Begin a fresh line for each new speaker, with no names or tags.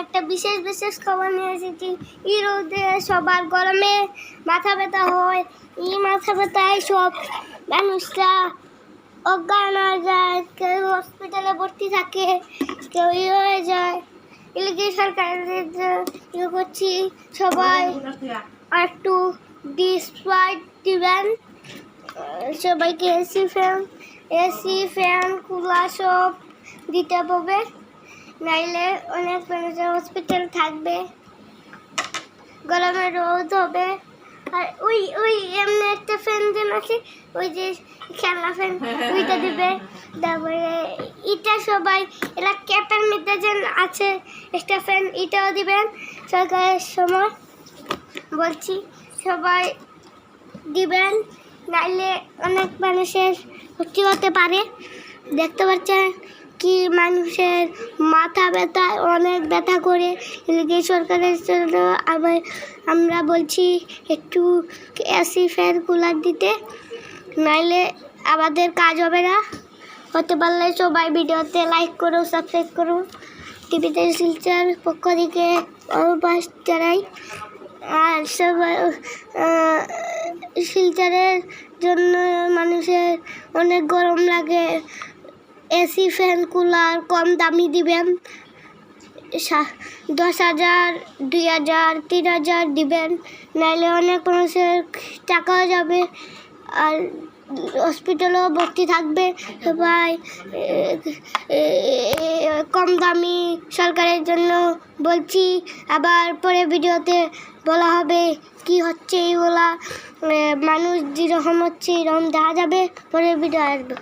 একটা বিশেষ খবর নিয়ে এসেছি। এই রোদে সবার গরমে মাথা ব্যথা হয়। এই মাথা ব্যথায় সব মানুষরা অজ্ঞান হয়ে যায়, কেউ হসপিটালে ভর্তি থাকে, কেউ হয়ে যায়। এলাকি সরকারের করছি সবাই একটু ডিসপ্লাইট দিবেন, সবাইকে এসি ফ্যান কুলার সব দিতে হবে, নাইলে অনেক মানুষের হসপিটাল থাকবে, গরমে রোদ হবে। আর ওই এমনি একটা ফ্যান যেন আছে, ওই যে খেলনা ফ্যান, ওইটা দিবে। তারপরে এটা সবাই এরা ক্যাপের মধ্যে যেন আছে একটা ফ্যান, এটাও দিবেন সরকারের সময় বলছি, সবাই দিবেন, নাইলে অনেক মানুষের ক্ষতি হতে পারে। দেখতে পাচ্ছেন কি মানুষের মাথা ব্যথা, অনেক ব্যথা করে। এদিকে সরকারের জন্য আবার আমরা বলছি একটু এসি ফ্যান কুলার দিতে, নাইলে আমাদের কাজ হবে না। হতে পারলে সবাই ভিডিওতে লাইক করো, সাবস্ক্রাইব করো। টিভিতে শিলচর পক্ষ থেকে অনুবাস জানাই। আর সবাই শিলচরের জন্য মানুষের অনেক গরম লাগে, এসি ফ্যান কুলার কম দামি দিবেন, 10,000, 2,000, 3,000 দিবেন, নাইলে অনেক মানুষের টাকাও যাবে আর হসপিটালও ভর্তি থাকবে। সবাই কম দামি সরকারের জন্য বলছি। আবার পরে ভিডিওতে বলা হবে কি হচ্ছে, এইগুলা মানুষ যেরকম হচ্ছে এরকম দেখা যাবে, পরে ভিডিও আসবে।